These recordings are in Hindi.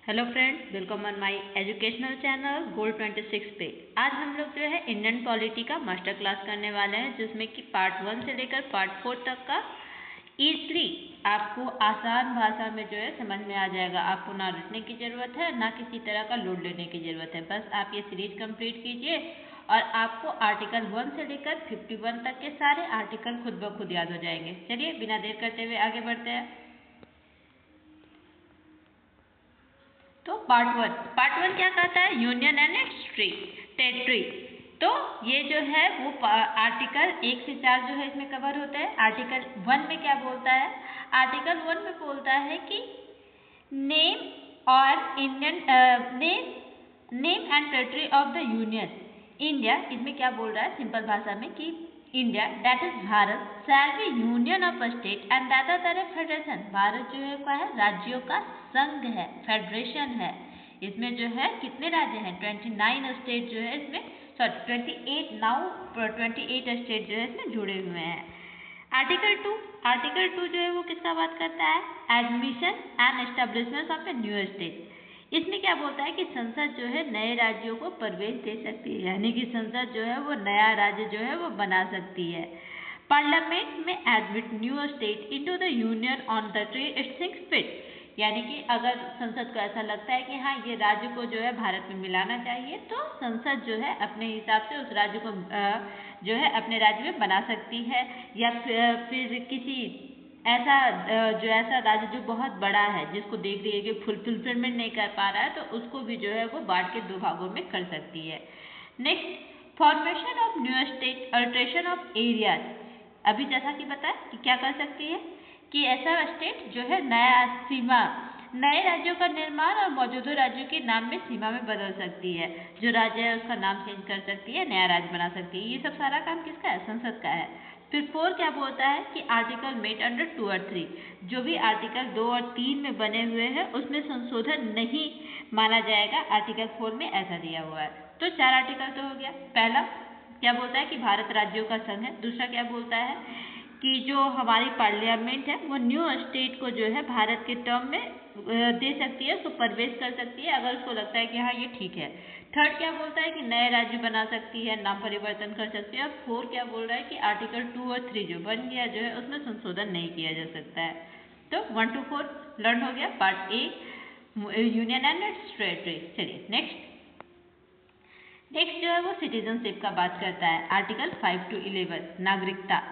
Hello friends, welcome on my educational channel gold 26 पे। आज हम लोग जो है इंडियन पॉलिटी का मास्टर क्लास करने वाले हैं, जिसमें कि पार्ट 1 से लेकर पार्ट 4 तक का ईजली आपको आसान भाषा में जो है समझ में आ जाएगा। आपको ना रटने की ज़रूरत है, ना किसी तरह का लोड लेने की ज़रूरत है। बस आप ये सीरीज कंप्लीट कीजिए और आपको आर्टिकल 1 से लेकर 51 तक के सारे आर्टिकल खुद ब खुद याद हो जाएंगे। चलिए बिना देर करते हुए आगे बढ़ते हैं। तो पार्ट वन क्या कहता है? Union and it's territory. तो ये जो है वो आर्टिकल 1 से 4 जो है इसमें कवर होता है। आर्टिकल 1 में क्या बोलता है? आर्टिकल 1 में बोलता है कि नेम और Indian name and territory of the union India. इसमें क्या बोल रहा है सिंपल भाषा में कि India that is Bharat shall be union of state and that are federation. Bharat जो है क्या है? राज्यों का संघ है, फेडरेशन है। इसमें जो है कितने राज्य हैं? 29 स्टेट जो है इसमें, सॉरी 28 नाउ 28 स्टेट जो है इसमें जुड़े हुए हैं। आर्टिकल 2 जो है वो किसका बात करता है? Admission and establishment of a new state. इसमें क्या बोलता है कि संसद जो है नए राज्यों को प्रवेश दे सकती है, यानी कि संसद जो है वो नया राज्य जो है वो बना सकती है। पार्लियामेंट में admit new state into the union on the tree it thinks fit. यानी कि अगर संसद को ऐसा लगता है कि हाँ ये राज्य को जो है भारत में मिलाना चाहिए, तो संसद जो है अपने हिसाब से उस राज्य को जो है अपने राज्य में बना सकती है। या फिर किसी ऐसा राज्य जो बहुत बड़ा है, जिसको देख रही है कि फुलफिलमेंट नहीं कर पा रहा है, तो उसको भी जो है वो बांट के 2 भागों में कर सकती है। Next, formation of new state, alteration of areas. अभी जैसा कि बताया कि क्या कर सकती है कि ऐसा स्टेट जो है नया सीमा, नए राज्यों का निर्माण और मौजूदा राज्यों के नाम में सीमा में बदल सकती है। जो राज्य है उसका नाम चेंज कर सकती है, नया राज्य बना सकती है। ये सब सारा काम किसका है? संसद का है। फिर 4 क्या बोलता है कि आर्टिकल मेड अंडर 2 और 3, जो भी आर्टिकल 2 और 3 में बने हुए हैं उसमें संशोधन नहीं माना जाएगा। आर्टिकल 4 में ऐसा दिया हुआ है। तो 4 आर्टिकल तो हो गया। पहला क्या बोलता है कि भारत राज्यों का संघ है। दूसरा क्या बोलता है कि जो हमारी पार्लियामेंट है वो न्यू स्टेट को जो है भारत के टर्म में दे सकती है, उसको प्रवेश कर सकती है अगर उसको लगता है कि हाँ ये ठीक है। थर्ड क्या बोलता है कि नए राज्य बना सकती है, नाम परिवर्तन कर सकती है। और 4 क्या बोल रहा है कि आर्टिकल 2 और 3 जो बन गया जो है उसमें संशोधन नहीं किया जा सकता है। तो 1 to 4 लर्न हो गया part A, union and it's territory. चलिए नेक्स्ट जो है वो सिटीजनशिप का बात करता है। आर्टिकल 5 to 11 नागरिकता,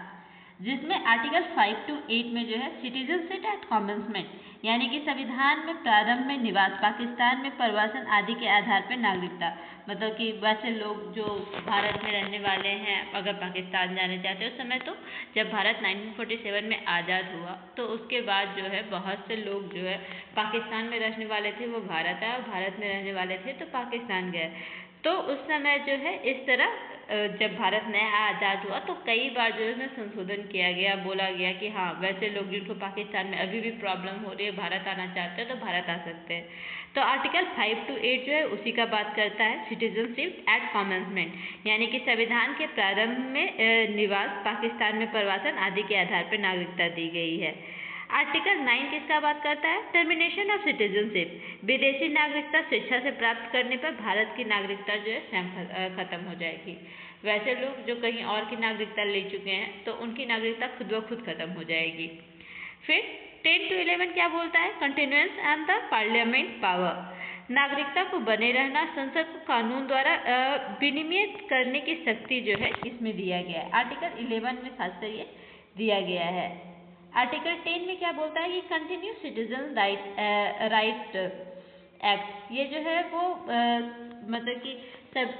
जिसमें आर्टिकल 5 to 8 में जो है सिटीजनशिप एट कमेंसमेंट, यानी कि संविधान में प्रारंभ में निवास, पाकिस्तान में प्रवासन आदि के आधार पर नागरिकता। मतलब कि वैसे लोग जो भारत में रहने वाले हैं अगर पाकिस्तान जाने चाहते हैं, उस समय तो जब भारत 1947 में आज़ाद हुआ तो उसके बाद जो है बहुत से लोग जो है पाकिस्तान में रहने वाले थे वो भारत आए, और भारत में रहने वाले थे तो पाकिस्तान गए। तो उस समय जो है इस तरह जब भारत नया आज़ाद हुआ तो कई बार जो है संशोधन किया गया, बोला गया कि हाँ वैसे लोग जिनको पाकिस्तान में अभी भी प्रॉब्लम हो रही है, भारत आना चाहते हैं तो भारत आ सकते हैं। तो आर्टिकल 5 to 8 जो है उसी का बात करता है, सिटीजनशिप एट कमेंसमेंट, यानी कि संविधान के प्रारंभ में निवास, पाकिस्तान में प्रवासन आदि के आधार पर नागरिकता दी गई है। आर्टिकल 9 किसका बात करता है? टर्मिनेशन ऑफ सिटीजनशिप, विदेशी नागरिकता स्वेच्छा से प्राप्त करने पर भारत की नागरिकता जो है स्वयं खत्म हो जाएगी। वैसे लोग जो कहीं और की नागरिकता ले चुके हैं तो उनकी नागरिकता खुद ब खुद खत्म हो जाएगी। फिर 10 to 11 क्या बोलता है? Continuance and the parliament power, नागरिकता को बने रहना, संसद को कानून द्वारा विनियमित करने की शक्ति जो है इसमें दिया गया है। आर्टिकल 11 में खासकर ये दिया गया है। आर्टिकल 10 में क्या बोलता है कि कंटिन्यू सिटीजन राइट एक्ट, ये जो है वो मतलब कि सब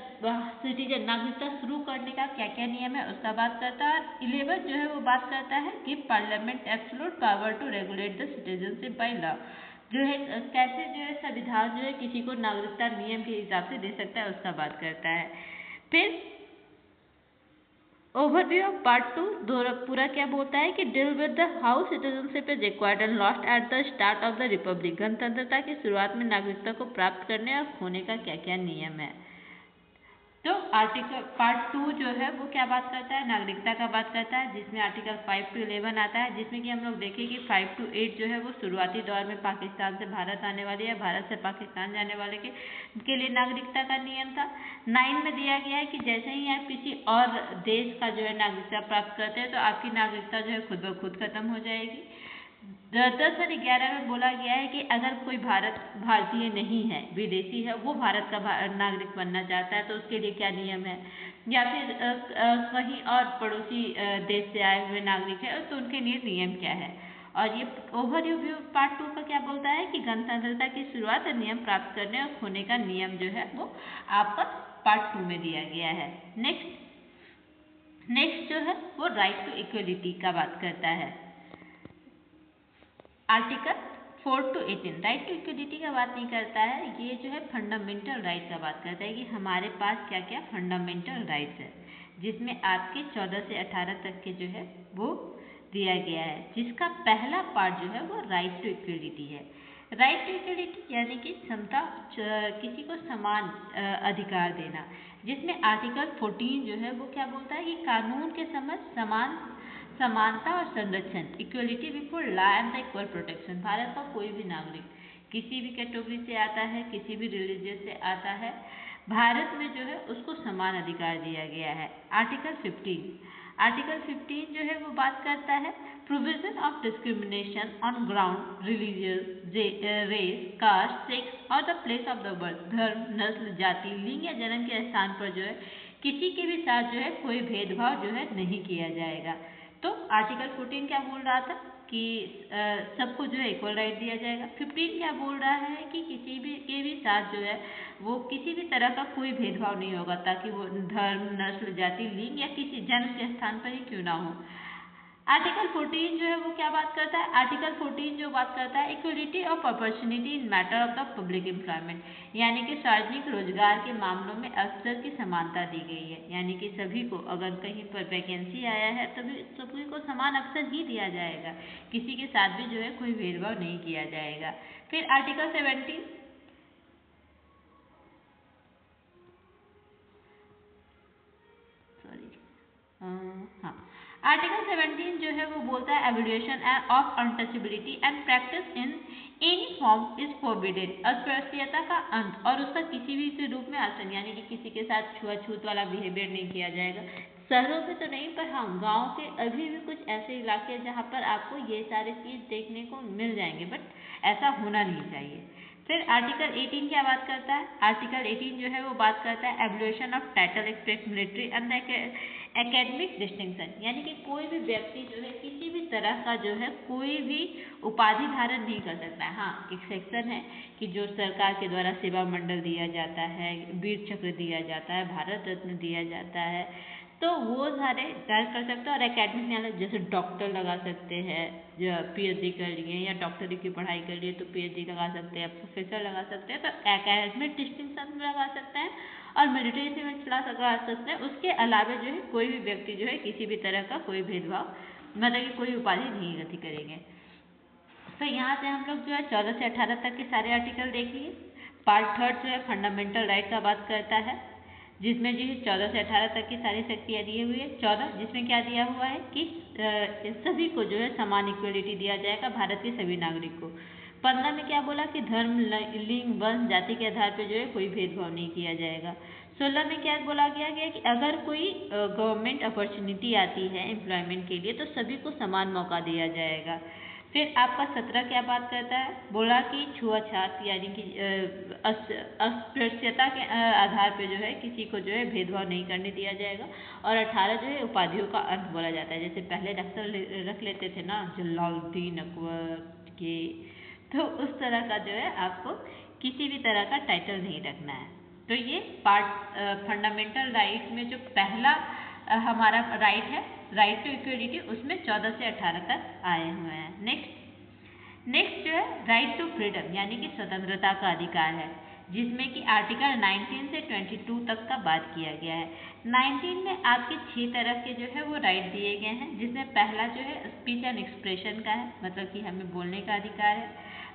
सिटीजन नागरिकता शुरू करने का क्या क्या नियम है उसका बात करता है। 11 जो है वो बात करता है कि parliament absolute power to regulate the citizenship by law, जो है कैसे जो है संविधान जो है किसी को नागरिकता नियम के हिसाब से दे सकता है उसका बात करता है। फिर ओवरव्यू ऑफ पार्ट 2 पूरा क्या बोलता है कि deal with the how citizenship is acquired and lost at the start of the republic, गणतंत्रता की शुरुआत में नागरिकता को प्राप्त करने और खोने का क्या क्या नियम है। तो आर्टिकल पार्ट 2 जो है वो क्या बात करता है, नागरिकता का बात करता है, जिसमें आर्टिकल 5 to 11 आता है, जिसमें कि हम लोग देखें कि 5 to 8 जो है वो शुरुआती दौर में पाकिस्तान से भारत आने वाले या भारत से पाकिस्तान जाने वाले के लिए नागरिकता का नियम था। 9 में दिया गया है कि जैसे ही आप किसी और देश का जो है नागरिकता प्राप्त करते हैं तो आपकी नागरिकता जो है खुद ब खुद खत्म हो जाएगी। 10 और 11 में बोला गया है कि अगर कोई भारतीय नहीं है, विदेशी है, वो भारत का नागरिक बनना चाहता है तो उसके लिए क्या नियम है, या फिर कहीं और पड़ोसी देश से आए हुए नागरिक है तो उनके लिए नियम क्या है। और ये ओवरव्यू पार्ट 2 का क्या बोलता है कि गणतंत्रता की शुरुआत और नियम प्राप्त करने और खोने का नियम जो है वो आपका पार्ट 2 में दिया गया है। नेक्स्ट जो है वो राइट टू इक्वलिटी का बात करता है। Article 4 to 18 right to equality का बात नहीं करता है, ये जो है फंडामेंटल राइट का बात करता है कि हमारे पास क्या क्या फंडामेंटल राइट्स है, जिसमें आपके 14 से 18 तक के जो है वो दिया गया है, जिसका पहला पार्ट जो है वो राइट टू इक्वलिटी है। राइट टू इक्वलिटी यानी कि समता, किसी को समान अधिकार देना, जिसमें आर्टिकल 14 जो है वो क्या बोलता है कि कानून के समक्ष समानता और संरक्षण, equality before law and the equal protection. Bharat का कोई भी नागरिक किसी भी कैटेगरी से आता है, किसी भी रिलीजियस से आता है, भारत में जो है उसको समान अधिकार दिया गया है। आर्टिकल 15 जो है वो बात करता है provision of discrimination on ground religious, race, caste, sex और the place of the birth, धर्म, नस्ल, जाति, लिंग या जन्म के स्थान पर जो है किसी के भी साथ जो है कोई भेदभाव जो है नहीं किया जाएगा। तो आर्टिकल 14 क्या बोल रहा था कि सबको जो है इक्वल राइट दिया जाएगा। 15 क्या बोल रहा है कि किसी भी के भी साथ जो है वो किसी भी तरह का कोई भेदभाव नहीं होगा, ताकि वो धर्म, नस्ल, जाति, लिंग या किसी जन्म के स्थान पर ही क्यों ना हो। आर्टिकल 14 जो है वो क्या बात करता है, आर्टिकल 14 जो बात करता है equality of opportunity in matter of the public employment, यानी कि सार्वजनिक रोजगार के मामलों में अवसर की समानता दी गई है, यानी कि सभी को अगर कहीं पर वैकेंसी आया है तभी सभी को समान अवसर ही दिया जाएगा, किसी के साथ भी जो है कोई भेदभाव नहीं किया जाएगा। फिर आर्टिकल 17 हाँ, आर्टिकल 17 जो है वो बोलता है evolution of untouchability and practice in any form is forbidden, अस्पृश्यता का अंत और उसका किसी भी रूप में आसन, यानी कि किसी के साथ छुआछूत वाला बिहेवियर नहीं किया जाएगा। शहरों में तो नहीं, पर हाँ गाँव के अभी भी कुछ ऐसे इलाके हैं जहाँ पर आपको ये सारी चीज़ देखने को मिल जाएंगे, बट ऐसा होना नहीं चाहिए। फिर आर्टिकल 18 क्या बात करता है, आर्टिकल 18 जो है वो बात करता है evolution of title express military and academic distinction, यानी कि कोई भी व्यक्ति जो है किसी भी तरह का जो है कोई भी उपाधि धारण नहीं कर सकता है। हाँ, एक सेक्शन है कि जो सरकार के द्वारा सेवा मंडल दिया जाता है, वीर चक्र दिया जाता है, भारत रत्न दिया जाता है, तो वो सारे डायरेक्ट कर सकते हैं। और एकेडमिक नॉलेज जैसे डॉक्टर लगा सकते हैं, जो पीएचडी कर लिए या डॉक्टरी की पढ़ाई कर लिए तो पीएचडी लगा सकते हैं, प्रोफेसर लगा सकते हैं, तो एकेडमिक डिस्टिंक्शन लगा सकते हैं और मिलिट्री से में क्लास लगा सकते हैं। उसके अलावा जो है कोई भी व्यक्ति जो है किसी भी तरह का कोई भेदभाव, मतलब कि कोई उपाधि नहीं गति करेंगे। तो यहाँ से हम लोग जो है 14 से 18 तक के सारे आर्टिकल देख लिए। पार्ट 3 जो है फंडामेंटल राइट का बात करता है, जिसमें जो है 14 से 18 तक की सारी शक्तियाँ दी हुई है। 14 जिसमें क्या दिया हुआ है कि सभी को जो है समान इक्वलिटी दिया जाएगा, भारत के सभी नागरिक को। 15 में क्या बोला कि धर्म, लिंग, वंश, जाति के आधार पर जो है कोई भेदभाव नहीं किया जाएगा। 16 में क्या बोला गया कि अगर कोई गवर्नमेंट अपॉर्चुनिटी आती है एम्प्लॉयमेंट के लिए तो सभी को समान मौका दिया जाएगा। फिर आपका 17 क्या बात करता है, बोला कि छुआछूत यानी कि अस्पृश्यता के आधार पे जो है किसी को जो है भेदभाव नहीं करने दिया जाएगा। और 18 जो है उपाधियों का अंत बोला जाता है, जैसे पहले रख लेते थे ना जलालुद्दीन अकबर के, तो उस तरह का जो है आपको किसी भी तरह का टाइटल नहीं रखना है। तो ये पार्ट फंडामेंटल राइट में जो पहला हमारा राइट है, राइट टू इक्वलिटी, उसमें 14 से 18 तक आए हुए हैं। नेक्स्ट जो है राइट टू फ्रीडम यानी कि स्वतंत्रता का अधिकार है, जिसमें कि आर्टिकल 19 से 22 तक का बात किया गया है। 19 में आपके 6 तरह के जो है वो राइट दिए गए हैं, जिसमें पहला जो है स्पीच एंड एक्सप्रेशन का है, मतलब कि हमें बोलने का अधिकार है,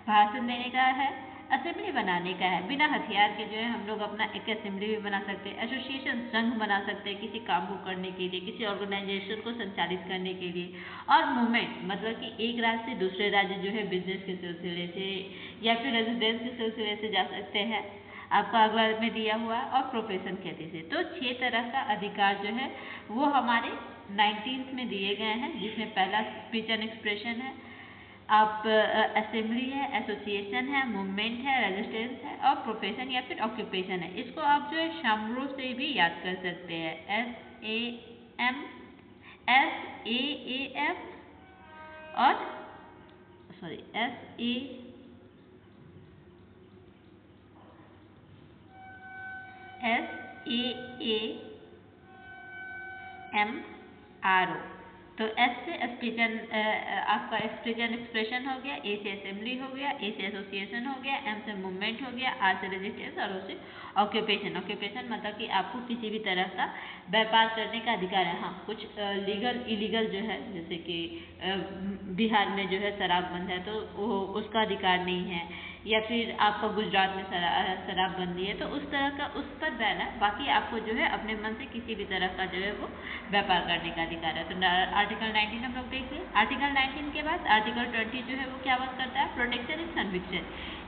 भाषण देने का है, असेंबली बनाने का है। बिना हथियार के जो है हम लोग अपना एक असेंबली भी बना सकते हैं, एसोसिएशन संघ बना सकते हैं किसी काम को करने के लिए, किसी ऑर्गेनाइजेशन को संचालित करने के लिए। और मूवमेंट मतलब कि एक राज्य से दूसरे राज्य जो है बिजनेस के सिलसिले से या फिर रेजिडेंस के सिलसिले से जा सकते हैं, आपका अगला में दिया हुआ। और प्रोफेशन कहते से तो 6 तरह का अधिकार जो है वो हमारे 19th में दिए गए हैं, जिसमें पहला स्पीच एंड एक्सप्रेशन है, आप असेंबली है, एसोसिएशन है, मूवमेंट है, रेजिस्टेंस है और प्रोफेशन या फिर ऑक्यूपेशन है। इसको आप जो है शम्रों से भी याद कर सकते हैं, SAM SAAM और SAAMRO। तो S से आपका स्पीच एंड एक्सप्रेशन हो गया, A से असेंबली हो गया, A से एसोसिएशन हो गया, M से मूवमेंट हो गया, R से रेजिस्टेंस और O से ऑक्यूपेशन। ऑक्यूपेशन मतलब कि आपको किसी भी तरह का व्यापार करने का अधिकार है। हाँ, कुछ लीगल इलीगल जो है, जैसे कि बिहार में जो है शराब बंद है तो वो उसका अधिकार नहीं है, या फिर आपका गुजरात में शराबबंदी है तो उस तरह का उस पर बैन है। बाकी आपको जो है अपने मन से किसी भी तरह का जो है वो व्यापार करने का अधिकार है। तो आर्टिकल 19 हम लोग देख लें। आर्टिकल 19 के बाद आर्टिकल 20 जो है वो क्या बात करता है, प्रोटेक्शन इन कन्विक्शन,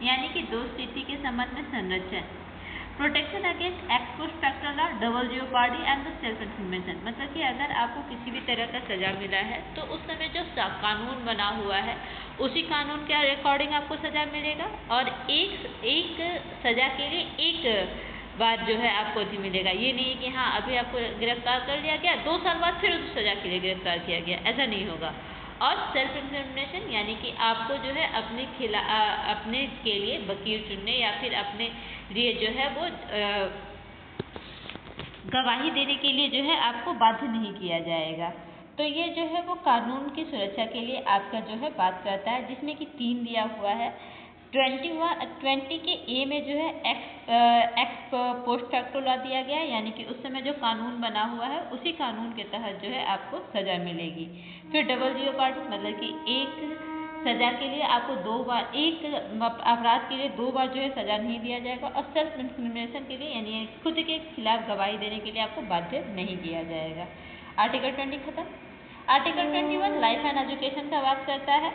यानी कि दोष स्थिति के संबंध में संरक्षण। Protection against x post factor law, double jeopardy and the self incrimination, मतलब कि अगर आपको किसी भी तरह का सजा मिला है तो उस समय जो कानून बना हुआ है उसी कानून के अकॉर्डिंग आपको सजा मिलेगा, और एक सजा के लिए एक बार जो है आपको अभी मिलेगा। ये नहीं कि हाँ अभी आपको गिरफ्तार कर लिया गया, 2 साल बाद फिर उस सजा के लिए गिरफ्तार किया गया, ऐसा नहीं होगा। और सेल्फ इंक्रिमिनेशन यानी कि आपको जो है अपने के लिए वकील चुनने या फिर अपने लिए जो है वो गवाही देने के लिए जो है आपको बाध्य नहीं किया जाएगा। तो ये जो है वो कानून की सुरक्षा के लिए आपका जो है बात करता है, जिसमें कि 3 दिया हुआ है। 20 के ए में जो है एक्स पोस्ट फैक्टो लॉ दिया गया है, यानी कि उस समय जो कानून बना हुआ है उसी कानून के तहत जो है आपको सजा मिलेगी। फिर डबल जियोपार्डी मतलब कि एक सजा के लिए आपको 2 बार, एक अपराध के लिए 2 बार जो है सजा नहीं दिया जाएगा। और सेल्फ इंक्रिमिनेशन के लिए यानी खुद के खिलाफ गवाही देने के लिए आपको बाध्य नहीं किया जाएगा। आर्टिकल 20 खत्म। आर्टिकल 21 लाइफ एंड एजुकेशन का बात करता है।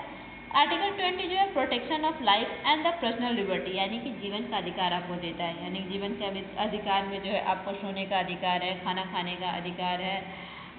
आर्टिकल 20 जो है protection of life and the personal liberty, यानी कि जीवन का अधिकार आपको देता है। यानी जीवन के अधिकार में जो है आपको सोने का अधिकार है, खाना खाने का अधिकार है,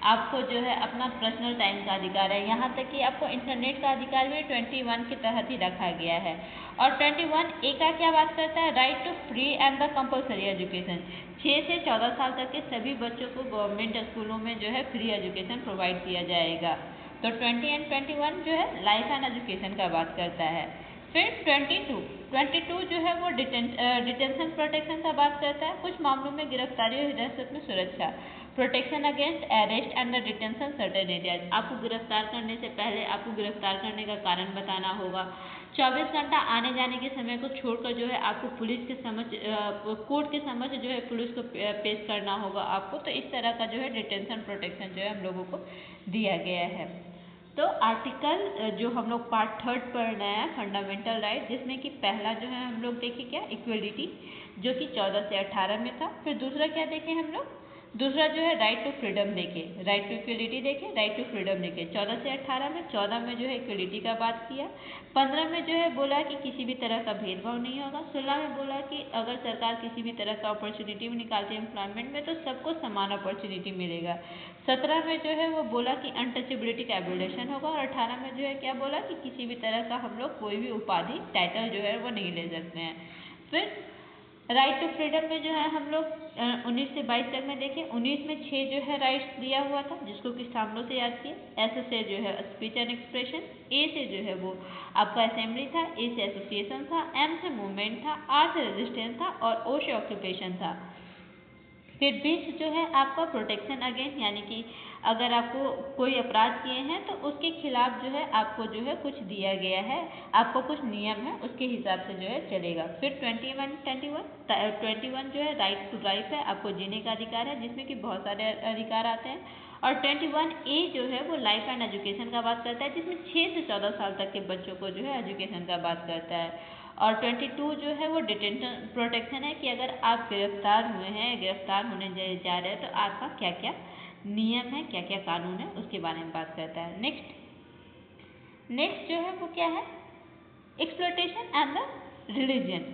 आपको जो है अपना पर्सनल टाइम का अधिकार है, यहाँ तक कि आपको इंटरनेट का अधिकार भी 21 के तहत ही रखा गया है। और 21 ए का क्या बात करता है, right to free and the compulsory education. 6 से 14 साल तक के सभी बच्चों को गवर्नमेंट स्कूलों में जो है फ्री एजुकेशन प्रोवाइड किया जाएगा। तो 20 एंड 21 जो है लाइफ एंड एजुकेशन का बात करता है। फिर 22 जो है वो डिटेंशन प्रोटेक्शन का बात करता है। कुछ मामलों में गिरफ्तारी और हिरासत में सुरक्षा, protection against arrest and detention certain areas, आपको गिरफ्तार करने से पहले आपको गिरफ्तार करने का कारण बताना होगा। 24 घंटा आने जाने के समय को छोड़कर जो है आपको पुलिस के समक्ष कोर्ट के समक्ष जो है पुलिस को पेश करना होगा आपको। तो इस तरह का जो है डिटेंशन प्रोटेक्शन जो है हम लोगों को दिया गया है। तो आर्टिकल जो हम लोग पार्ट 3 पढ़ रहे हैं फंडामेंटल राइट, जिसमें कि पहला जो है हम लोग देखें क्या, इक्वलिटी, जो कि 14 से 18 में था। फिर दूसरा क्या देखें हम लोग, दूसरा जो है राइट टू फ्रीडम देखे, राइट टू इक्वलिटी देखे, राइट टू फ्रीडम देखे। 14 से 18 में 14 में जो है इक्वलिटी का बात किया, 15 में जो है बोला कि किसी भी तरह का भेदभाव नहीं होगा, 16 में बोला कि अगर सरकार किसी भी तरह का अपॉर्चुनिटी निकालती है एम्प्लॉयमेंट में तो सबको समान अपॉर्चुनिटी मिलेगा। 17 में जो है वो बोला कि अनटचेबिलिटी का एबोलिशन होगा, और 18 में जो है क्या बोला कि किसी भी तरह का हम लोग कोई भी उपाधि टाइटल जो है वो नहीं ले सकते हैं। फिर राइट टू फ्रीडम में जो है हम लोग 19 से 22 तक में देखें। 19 में 6 जो है राइट्स दिया हुआ था, जिसको किस शामिलों से याद किए। एस से जो है स्पीच एंड एक्सप्रेशन, ए से जो है वो आपका असेंबली था, ए से एसोसिएशन था, एम से मूवमेंट था, आर से रेजिस्टेंस था और ओ से ऑक्यूपेशन था। फिर बीच जो है आपका प्रोटेक्शन अगेंस्ट, यानी कि अगर आपको कोई अपराध किए हैं तो उसके खिलाफ जो है आपको जो है कुछ दिया गया है, आपको कुछ नियम है उसके हिसाब से जो है चलेगा। फिर 21 जो है राइट टू लाइफ है, आपको जीने का अधिकार है, जिसमें कि बहुत सारे अधिकार आते हैं। और 21 ए जो है वो लाइफ एंड एजुकेशन का बात करता है, जिसमें 6 से 14 साल तक के बच्चों को जो है एजुकेशन का बात करता है। और 22 जो है वो डिटेंशन प्रोटेक्शन है कि अगर आप गिरफ्तार हुए हैं, गिरफ्तार होने जा रहे हैं तो आपका क्या क्या नियम है, क्या क्या कानून है, उसके बारे में बात करता है। नेक्स्ट जो है वो क्या है, एक्सप्लॉयटेशन एंड द रिलीजन।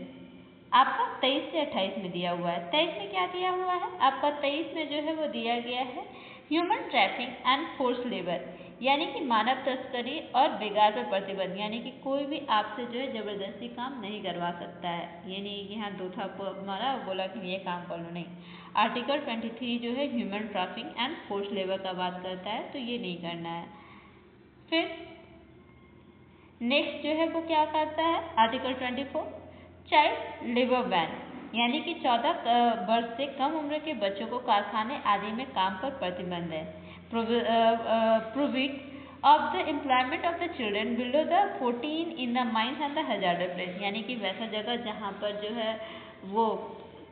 आपका 23 से 28 में दिया हुआ है। 23 में क्या दिया हुआ है आपका, 23 में जो है वो दिया गया है human trafficking and force labour, यानी कि मानव तस्करी और बेगार पर प्रतिबंध, यानी कि कोई भी आपसे जो है जबरदस्ती काम नहीं करवा सकता है। ये नहीं कि हाँ दो था मारा बोला कि ये काम कर लो, नहीं। आर्टिकल 23 जो है human trafficking and force labour का बात करता है, तो ये नहीं करना है। फिर नेक्स्ट जो है वो क्या करता है, आर्टिकल 24 चाइल्ड लेबर बैन, यानी कि 14 वर्ष से कम उम्र के बच्चों को कारखाने आदि में काम पर प्रतिबंध है। Probit of the employment of the children below the 14 in the mines and the hazardous place, यानी कि वैसा जगह जहाँ पर जो है वो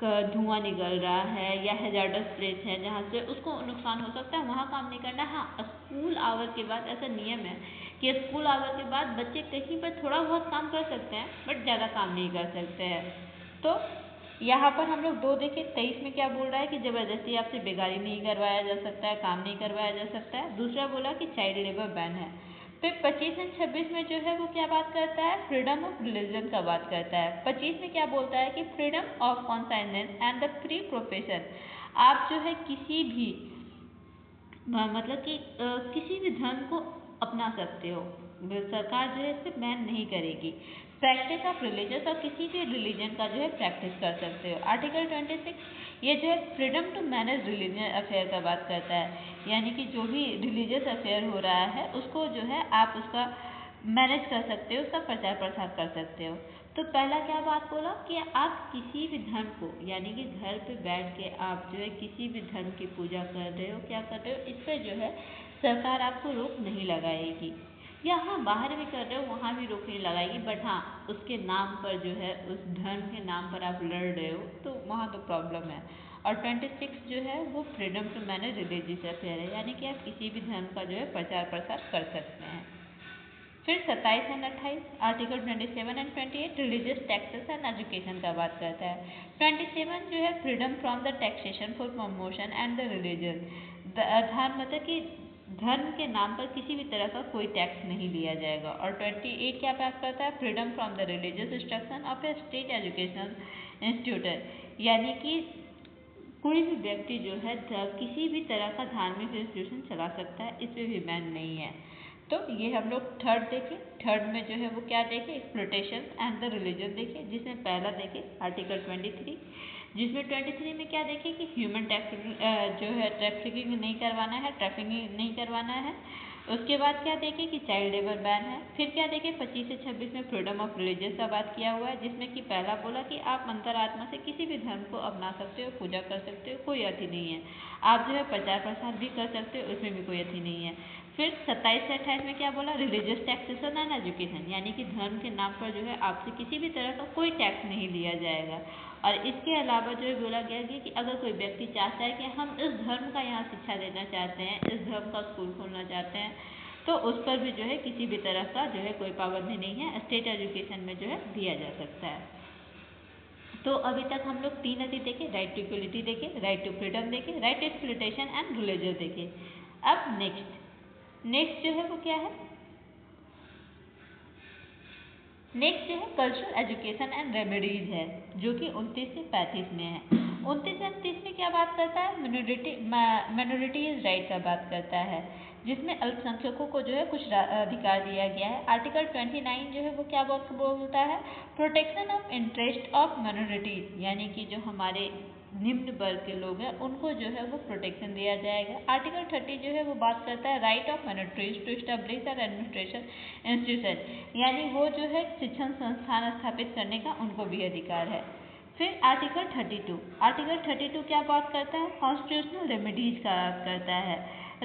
धुआं निकल रहा है या हजार्डस प्लेस है जहाँ से उसको नुकसान हो सकता है, वहाँ काम नहीं करना। हाँ, स्कूल आवर के बाद ऐसा नियम है कि स्कूल आवर के बाद बच्चे कहीं पर थोड़ा बहुत काम कर सकते हैं, बट ज़्यादा काम नहीं कर सकते हैं। तो यहाँ पर हम लोग 2 देखें, 23 में क्या बोल रहा है कि जबरदस्ती आपसे बेगारी नहीं करवाया जा सकता है, काम नहीं करवाया जा सकता है। दूसरा बोला कि चाइल्ड लेबर बैन है। फिर 25 एंड 26 में जो है वो क्या बात करता है, फ्रीडम ऑफ रिलीजन का बात करता है। 25 में क्या बोलता है कि freedom of conscience and the free profession, आप जो है किसी भी मतलब कि किसी भी धर्म को अपना सकते हो, सरकार जो है इसे बैन नहीं करेगी। प्रैक्टिस ऑफ रिलीजियस, और किसी भी रिलीजन का जो है प्रैक्टिस कर सकते हो। आर्टिकल 26 ये जो है freedom to manage religious affair का बात करता है, यानी कि जो भी रिलीजियस अफेयर हो रहा है उसको जो है आप उसका मैनेज कर सकते हो, उसका प्रचार प्रसार कर सकते हो। तो पहला क्या बात बोला कि आप किसी भी धर्म को, यानी कि घर पे बैठ के आप जो है किसी भी धर्म की पूजा कर रहे हो, क्या कर रहे हो, इस पर जो है सरकार आपको रोक नहीं लगाएगी। या हाँ, बाहर भी कर रहे हो वहाँ भी रोक नहीं लगाएगी, बट हाँ उसके नाम पर जो है उस धर्म के नाम पर आप लड़ रहे हो तो वहाँ तो प्रॉब्लम है। और 26 जो है वो freedom to manage religious affair है, यानी कि आप किसी भी धर्म का जो है प्रचार प्रसार कर सकते हैं। फिर 27 and 28 article 27 and 28 religious taxes and education का बात करता है। 27 जो है freedom from the taxation for promotion and the religion, धर्म मतलब कि धर्म के नाम पर किसी भी तरह का कोई टैक्स नहीं लिया जाएगा। और 28 क्या बात करता है, freedom from the religious instruction of A state educational institute, यानी कि कोई भी व्यक्ति जो है किसी भी तरह का धार्मिक इंस्टीट्यूशन चला सकता है, इसमें भी बैन नहीं है। तो ये हम लोग थर्ड देखें, थर्ड में जो है वो क्या देखें, एक्सप्लॉयटेशन एंड द रिलीजन देखें, जिसमें पहला देखें आर्टिकल 23, जिसमें 23 में क्या देखें कि ह्यूमन जो है ट्रैफिकिंग नहीं करवाना है, ट्रैफिकिंग नहीं करवाना है। उसके बाद क्या देखें कि चाइल्ड लेबर बैन है। फिर क्या देखें 25 से 26 में फ्रीडम ऑफ रिलीजियस का बात किया हुआ है, जिसमें कि पहला बोला कि आप अंतरात्मा से किसी भी धर्म को अपना सकते हो, पूजा कर सकते हो, कोई अति नहीं है। आप जो है प्रचार प्रसार भी कर सकते हो, उसमें भी कोई अति नहीं है। फिर 27 से 28 में क्या बोला, रिलीजियस टैक्सेशन एंड एजुकेशन, यानी कि धर्म के नाम पर जो है आपसे किसी भी तरह का कोई टैक्स नहीं लिया जाएगा। और इसके अलावा जो है बोला गया कि अगर कोई व्यक्ति चाहता है कि हम इस धर्म का यहाँ शिक्षा देना चाहते हैं, इस धर्म का स्कूल खोलना चाहते हैं, तो उस पर भी जो है किसी भी तरह का जो है कोई पाबंदी नहीं है, स्टेट एजुकेशन में जो है दिया जा सकता है। तो अभी तक हम लोग 3 अधि देखे, राइट टू इक्वलिटी देखे, राइट टू फ्रीडम देखे, right to exploitation and religion देखे। अब नेक्स्ट जो है वो क्या है, नेक्स्ट जो है कल्चरल एजुकेशन एंड रेमेडीज है, जो कि 29 से 35 में है। 29 से 30 में क्या बात करता है, माइनॉरिटीज राइट का बात करता है, जिसमें अल्पसंख्यकों को जो है कुछ अधिकार दिया गया है। आर्टिकल 29 जो है वो क्या बोलता है, protection of interest of minorities, यानी कि जो हमारे निम्न वर्ग के लोग हैं उनको जो है वो प्रोटेक्शन दिया जाएगा। आर्टिकल 30 जो है वो बात करता है right of minorities to establish and administration institution, यानी वो जो है शिक्षण संस्थान स्थापित करने का उनको भी अधिकार है। फिर आर्टिकल 32 क्या बात करता है, कॉन्स्टिट्यूशनल रेमेडीज का बात करता है।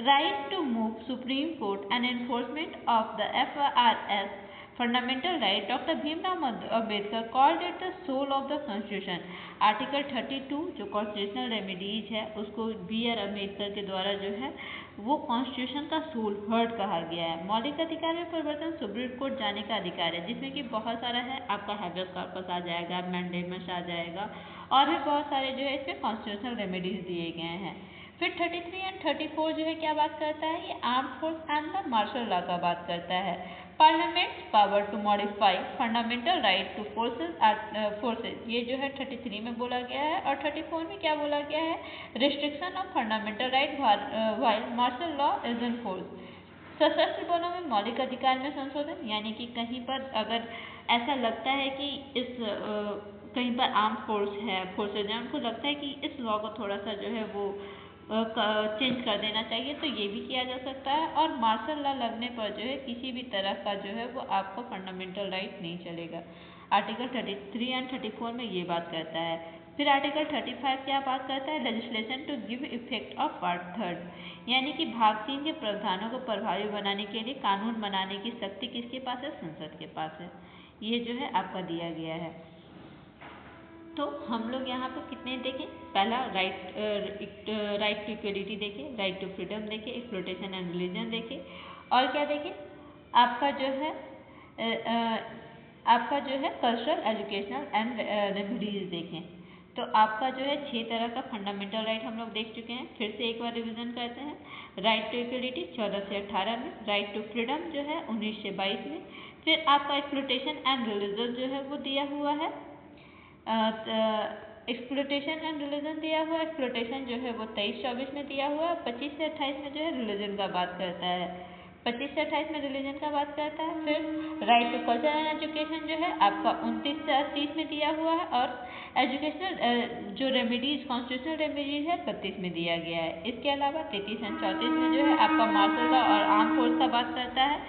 Right to move supreme court and enforcement of the FRS fundamental right, doctor Bhimrao Ambedkar called it the soul of the constitution. Article 32 जो कॉन्स्टिट्यूशनल रेमेडीज है उसको BR अम्बेडकर के द्वारा जो है वो कॉन्स्टिट्यूशन का सोल हार्ट कहा गया है। मौलिक अधिकार में परिवर्तन सुप्रीम कोर्ट जाने का अधिकार है, जिसमें कि बहुत सारा है, आपका हैबियस कॉर्पस आ जाएगा, मैंडेमस आ जाएगा, और भी बहुत सारे जो है इसमें कॉन्स्टिट्यूशनल रेमेडीज दिए गए हैं। फिर 33 एंड 34 जो है क्या बात करता है, ये arm force and the martial law का बात करता है। Parliament power to modify fundamental right to forces, ये जो है 33 में बोला गया है। और 34 में क्या बोला गया है, restriction of fundamental right while martial law is in force. सशस्त्र बलों में मौलिक अधिकार में संशोधन, यानी कि कहीं पर अगर ऐसा लगता है कि इस कहीं पर आर्म फोर्सेज हैं, उनको लगता है कि इस लॉ को थोड़ा सा जो है वो चेंज कर देना चाहिए, तो ये भी किया जा सकता है। और मार्शल लॉ लगने पर जो है किसी भी तरह का जो है वो आपको फंडामेंटल राइट नहीं चलेगा। आर्टिकल 33 एंड 34 में ये बात करता है। फिर आर्टिकल 35 क्या बात करता है, legislation to give effect of part 3, यानी कि भाग 3 के प्रावधानों को प्रभावी बनाने के लिए कानून बनाने की शक्ति किसके पास है, संसद के पास है। ये जो है आपका दिया गया है। तो हम लोग यहाँ पर कितने देखें, पहला राइट टू इक्वलिटी देखें, राइट टू फ्रीडम देखें, एक्सप्लॉयटेशन एंड रिलीजन देखें, और क्या देखें, आपका जो है कल्चरल, एजुकेशनल एंड रेमेडीज देखें। तो आपका जो है 6 तरह का फंडामेंटल राइट हम लोग देख चुके हैं। फिर से एक बार रिवीजन करते हैं। राइट टू इक्वलिटी 14 से 18 में, राइट टू फ्रीडम जो है 19 से 22 में, फिर आपका एक्सप्लॉयटेशन एंड रिलीजन जो है वो दिया हुआ है, एक्सप्लॉयटेशन एंड रिलीजन दिया हुआ है। एक्सप्लॉयटेशन जो है वो 23-24 में दिया हुआ है। 25 से 28 में जो है रिलीजन का बात करता है, 25 से 28 में रिलीजन का बात करता है। फिर right to culture and education जो है आपका 29 से 30 में दिया हुआ है, और एजुकेशनल जो रेमेडीज, कॉन्स्टिट्यूशनल रेमेडीज है 32 में दिया गया है। इसके अलावा 33 एंड 34 में जो है आपका मार्शल लॉ और आर्म फोर्स का बात करता है,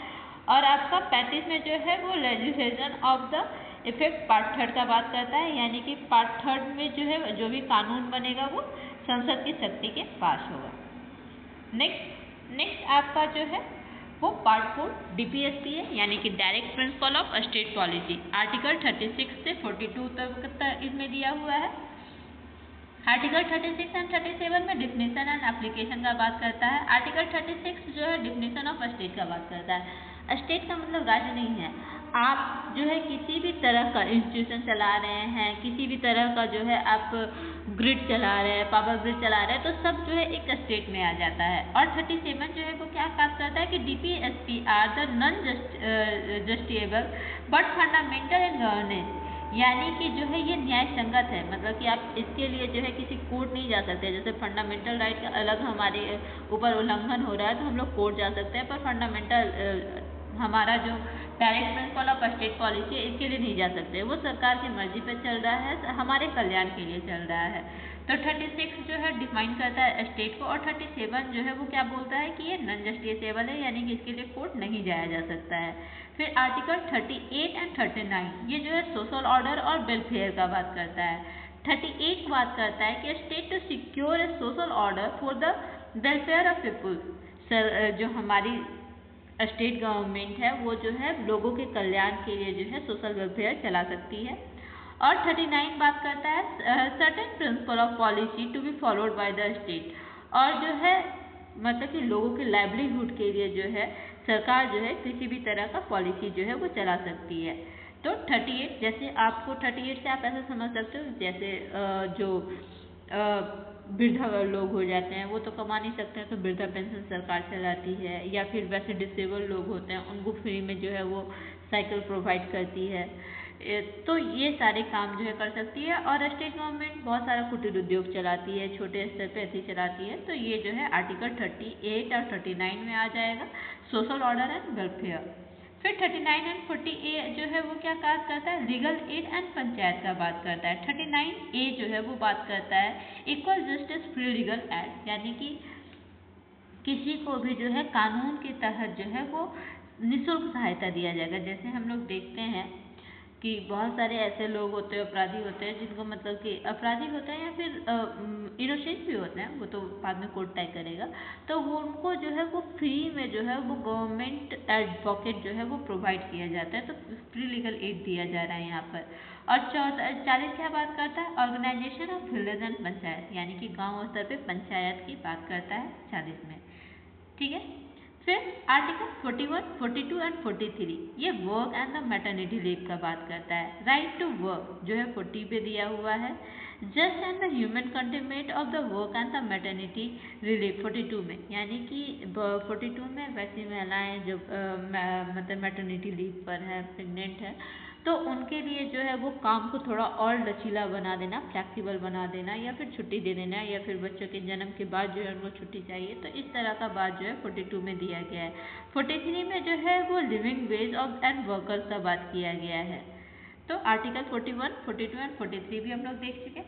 और आपका 35 में जो है वो legislation of the effect part 3 का बात करता है, यानी कि पार्ट 3 में जो है जो भी कानून बनेगा वो संसद की शक्ति के पास होगा। नेक्स्ट आपका जो है वो पार्ट 4 DPSP है, यानी कि direct principle of state policy. Article 36 से 42 तक इसमें दिया हुआ है। आर्टिकल 36 एंड 37 में डिफिनेशन एंड एप्लीकेशन का बात करता है। आर्टिकल 36 जो है डिफिनेशन ऑफ स्टेट का बात करता है। स्टेट का मतलब राज्य नहीं है। आप जो है किसी भी तरह का इंस्टीट्यूशन चला रहे हैं, किसी भी तरह का जो है आप ग्रिड चला रहे हैं, पावर ग्रिड चला रहे हैं, तो सब जो है एक स्टेट में आ जाता है। और 37 जो है वो क्या बात करता है कि DPSP are the non justiciable but fundamental in governance, यानी कि जो है ये न्याय संगत है, मतलब कि आप इसके लिए जो है किसी कोर्ट नहीं जा सकते। जैसे फंडामेंटल राइट का अलग हमारे ऊपर उल्लंघन हो रहा है तो हम लोग कोर्ट जा सकते हैं, पर फंडामेंटल हमारा जो direct principle of state policy है इसके लिए नहीं जा सकते। वो सरकार की मर्जी पर चल रहा है, हमारे कल्याण के लिए चल रहा है। तो 36 जो है डिफाइन करता है स्टेट को, और 37 जो है वो क्या बोलता है कि ये नॉन जस्टिसेबल है, यानी कि इसके लिए कोर्ट नहीं जाया जा सकता है। फिर आर्टिकल 38 एंड 39 ये जो है सोशल ऑर्डर और वेलफेयर का बात करता है। 38 बात करता है कि state to secure a social order for the welfare of people. Sir जो हमारी स्टेट गवर्नमेंट है वो जो है लोगों के कल्याण के लिए जो है सोशल वेलफेयर चला सकती है। और 39 बात करता है certain principle of policy to be followed by the state, और जो है मतलब कि लोगों के लाइवलीहुड के लिए जो है सरकार जो है किसी भी तरह का पॉलिसी जो है वो चला सकती है। तो 38 जैसे आपको 38 से आप ऐसा समझ सकते हो, जैसे जो वृद्धा लोग हो जाते हैं वो तो कमा नहीं सकते हैं, तो वृद्धा पेंशन सरकार चलाती है, या फिर वैसे डिसेबल लोग होते हैं उनको फ्री में जो है वो साइकिल प्रोवाइड करती है। तो ये सारे काम जो है कर सकती है। और स्टेट गवर्नमेंट बहुत सारा कुटीर उद्योग चलाती है, छोटे स्तर पे ऐसी चलाती है। तो ये जो है आर्टिकल 38 और 39 में आ जाएगा, सोशल ऑर्डर एंड वेलफेयर। फिर 39 एंड 40A जो है वो क्या बात करता है, लीगल एड एंड पंचायत का बात करता है। 39A जो है वो बात करता है equal justice free legal aid, यानी कि किसी को भी जो है कानून के तहत जो है वो निःशुल्क सहायता दिया जाएगा। जैसे हम लोग देखते हैं कि बहुत सारे ऐसे लोग होते हैं, अपराधी होते हैं, जिनको मतलब कि अपराधी होते हैं या फिर इनोसेंट भी होते हैं, वो तो बाद में कोर्ट तय करेगा, तो वो उनको जो है वो फ्री में जो है वो गवर्नमेंट एडवोकेट जो है वो प्रोवाइड किया जाता है। तो फ्री लीगल एड दिया जा रहा है यहाँ पर। और 40 क्या बात करता है, organisation of village and panchayat, यानी कि गाँव स्तर पर पंचायत की बात करता है 40 में। ठीक है। फिर आर्टिकल 41, 42 एंड 43 ये work and the maternity leave का बात करता है। राइट टू वर्क जो है 40 पे दिया हुआ है। Just and the human containment of the work and the maternity relief 42 में, यानी कि 42 में वैसी महिलाएं जो मतलब मैटरनिटी लीव पर है, प्रेग्नेंट है, तो उनके लिए जो है वो काम को थोड़ा और लचीला बना देना, फ्लैक्सीबल बना देना, या फिर छुट्टी दे देना, या फिर बच्चों के जन्म के बाद जो है उनको छुट्टी चाहिए, तो इस तरह का बात जो है 42 में दिया गया है। 43 में जो है वो living ways of and workers का बात किया गया है। तो आर्टिकल 41, 42 एंड 43 भी हम लोग देख चुके।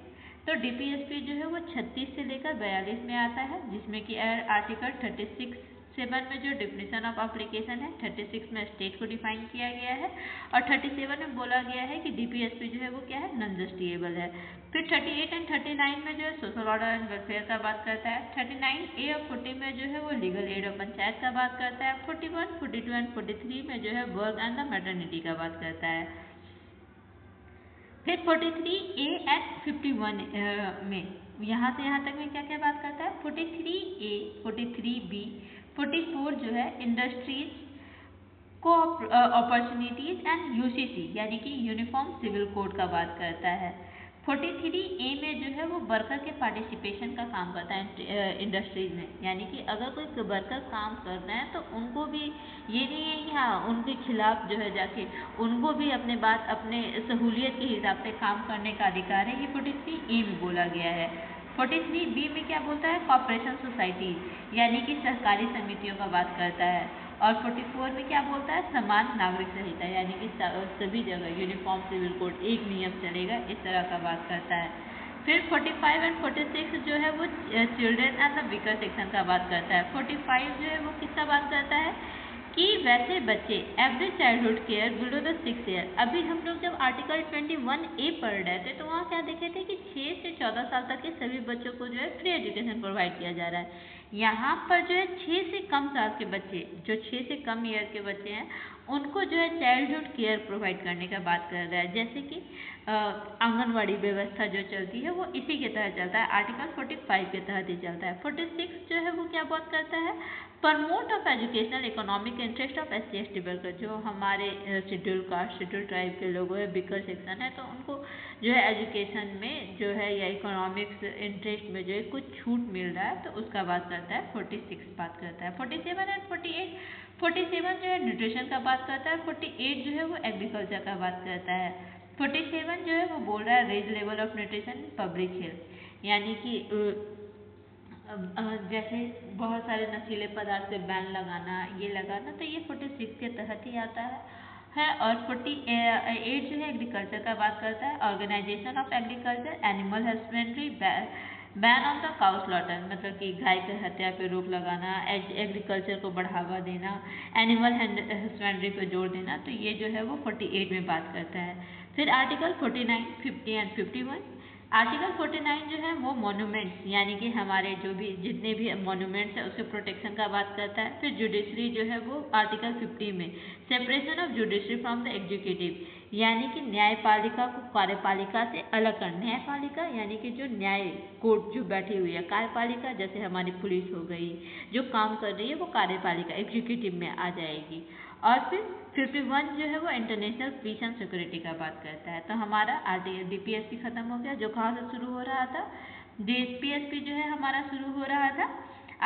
तो डीपीएसपी जो है वो 36 से लेकर 42 में आता है, जिसमें कि आर्टिकल 37 में जो डिफिनेशन ऑफ एप्लीकेशन है, 36 में स्टेट को डिफाइन किया गया है, और 37 में बोला गया है कि डीपीएसपी जो है वो क्या है, नॉन जस्टिएबल है। फिर 38 एंड 39 में जो है सोशल ऑर्डर एंड वेलफेयर का बात करता है। 39A और 40 में जो है वो लीगल एड ऑफ पंचायत का बात करता है। 41, 42 एंड 43 में जो है वर्क एंड द मैटरनिटी का बात करता है। फिर 43A एंड 51 में यहाँ से यहाँ तक में क्या क्या बात करता है, 43A, 43B, 44 जो है इंडस्ट्रीज को अपॉर्चुनिटीज एंड यूसीसी यानी कि यूनिफॉर्म सिविल कोड का बात करता है। 43A में जो है वो वर्कर के पार्टिसिपेशन का काम करता है इंडस्ट्रीज में, यानी कि अगर कोई वर्कर काम कर रहे हैं तो उनको भी ये नहीं है कि हाँ उनके खिलाफ जो है जाके उनको भी अपने बात अपने सहूलियत के हिसाब से काम करने का अधिकार है, ये 43A में बोला गया है। 43B में क्या बोलता है, कॉर्पोरेशन सोसाइटी यानी कि सहकारी समितियों का बात करता है। और 44 में क्या बोलता है, समान नागरिक संहिता यानी कि सभी जगह यूनिफॉर्म सिविल कोड एक नियम चलेगा, इस तरह का बात करता है। फिर 45 एंड 46 जो है वो children and the weaker section का बात करता है। 45 जो है वो किसका बात करता है कि वैसे बच्चे average childhood care below the 6 year. अभी हम लोग जब आर्टिकल 21A पढ़ रहे थे तो वहाँ क्या देखे थे कि 6 से 14 साल तक के सभी बच्चों को जो है फ्री एजुकेशन प्रोवाइड किया जा रहा है। यहाँ पर जो है 6 से कम साल के बच्चे, जो 6 से कम ईयर के बच्चे हैं, उनको जो है चाइल्डहुड केयर प्रोवाइड करने का बात कर रहा है। जैसे कि आंगनवाड़ी व्यवस्था जो चलती है वो इसी के तहत चलता है, आर्टिकल 45 के तहत ही चलता है। 46 जो है वो क्या बात करता है, promote of educational economic interest of SC/ST worker, जो हमारे शेड्यूल कास्ट शेड्यूल ट्राइब के लोग हैं, बिकर सेक्शन है, तो उनको जो है एजुकेशन में जो है या इकोनॉमिक्स इंटरेस्ट में जो है कुछ छूट मिल रहा है, तो उसका बात करता है 46 बात करता है। 47 एंड 48, 47 जो है न्यूट्रिशन का बात करता है, 48 जो है वो एग्रीकल्चर का बात करता है। 47 जो है वो बोल रहा है raise level of nutrition public health, यानी कि जैसे बहुत सारे नशीले पदार्थ पे बैन लगाना, ये लगाना, तो ये 46 के तहत ही आता है। और 48 जो है एग्रीकल्चर का बात करता है, organisation of agriculture, animal husbandry, ban on the cow slaughter, मतलब कि गाय की हत्या पे रोक लगाना, एग्रीकल्चर को बढ़ावा देना, एनिमल हस्बेंड्री पे जोर देना, तो ये जो है वो 48 में बात करता है। फिर आर्टिकल 49, 50 एंड 51, आर्टिकल 49 जो है वो मॉन्यूमेंट्स यानी कि हमारे जो भी जितने भी मॉन्यूमेंट्स है उसके प्रोटेक्शन का बात करता है। फिर जुडिशरी जो है वो आर्टिकल 50 में separation of judiciary from the executive, यानी कि न्यायपालिका को कार्यपालिका से अलग कर, न्यायपालिका यानी कि जो न्याय कोर्ट जो बैठी हुई है, कार्यपालिका जैसे हमारी पुलिस हो गई जो काम कर रही है वो कार्यपालिका एग्जीक्यूटिव में आ जाएगी। और फिर 51 जो है वो इंटरनेशनल पीस एंड सिक्योरिटी का बात करता है। तो हमारा डीपीएसपी खत्म हो गया, जो कहाँ से शुरू हो रहा था, डीपीएसपी जो है हमारा शुरू हो रहा था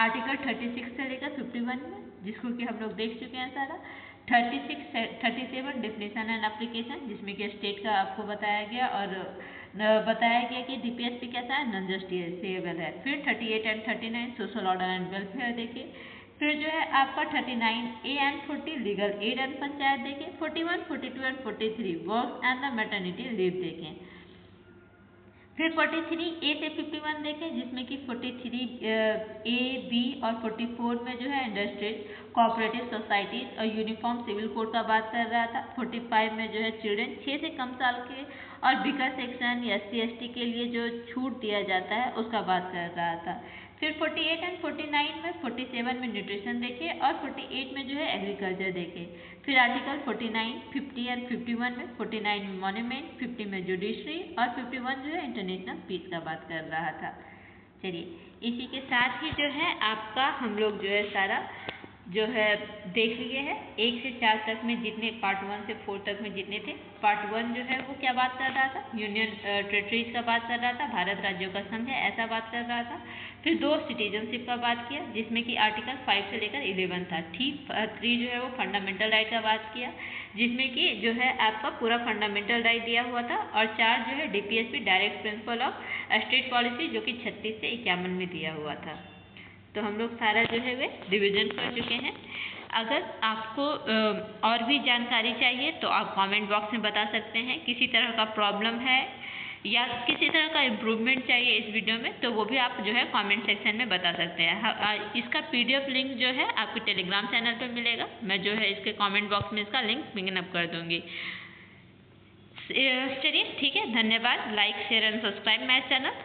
आर्टिकल 36 से लेकर 51 में, जिसको कि हम लोग देख चुके हैं सारा। 37 डिफिनेशन एंड एप्लीकेशन, जिसमें कि स्टेट का आपको बताया गया और बताया गया कि डीपीएसपी कैसा है, नॉन जस्टिसेबल है। फिर 38 and 39 social order and welfare देखे। फिर जो है आपका 39A and 40 legal aid and panchayat देखें। 41, 42 and 43 work and the maternity leave देखें। फिर 43A से 51 देखें, जिसमें कि 43A, B और 44 में जो है इंडस्ट्रीज, कोऑपरेटिव सोसाइटीज और यूनिफॉर्म सिविल कोड का बात कर रहा था। 45 में जो है चिल्ड्रेन 6 से कम साल के और बिकर सेक्शन या SC/ST के लिए जो छूट दिया जाता है उसका बात कर रहा था। फिर 48 एंड 49 में 47 में न्यूट्रिशन देखे और 48 में जो है एग्रीकल्चर देखे। फिर आर्टिकल 49, 50 एंड 51 में 49 में मॉन्यूमेंट, 50 में जुडिशरी और 51 जो है इंटरनेशनल पीस का बात कर रहा था। चलिए इसी के साथ ही जो है आपका हम लोग जो है सारा जो है देख लिए हैं 1 से 4 तक में जितने पार्ट 1 से 4 तक में जितने थे। पार्ट 1 जो है वो क्या बात कर रहा था, यूनियन टेरिटरीज का बात कर रहा था, भारत राज्यों का संघ है ऐसा बात कर रहा था। फिर 2 सिटीजनशिप का बात किया जिसमें कि आर्टिकल 5 से लेकर 11 था। ठीक 3 जो है वो फंडामेंटल राइट का बात किया जिसमें कि जो है आपका पूरा फंडामेंटल राइट दिया हुआ था। और 4 जो है DPSP direct principle of state policy जो कि 36 से 51 में दिया हुआ था। तो हम लोग सारा जो है वे रिविजन कर चुके हैं। अगर आपको और भी जानकारी चाहिए तो आप कमेंट बॉक्स में बता सकते हैं। किसी तरह का प्रॉब्लम है या किसी तरह का इम्प्रूवमेंट चाहिए इस वीडियो में तो वो भी आप जो है कमेंट सेक्शन में बता सकते हैं। इसका PDF लिंक जो है आपके टेलीग्राम चैनल पर मिलेगा। मैं जो है इसके कमेंट बॉक्स में इसका लिंक पिन अप कर दूँगी। चलिए ठीक है, धन्यवाद। Like share and subscribe my channel.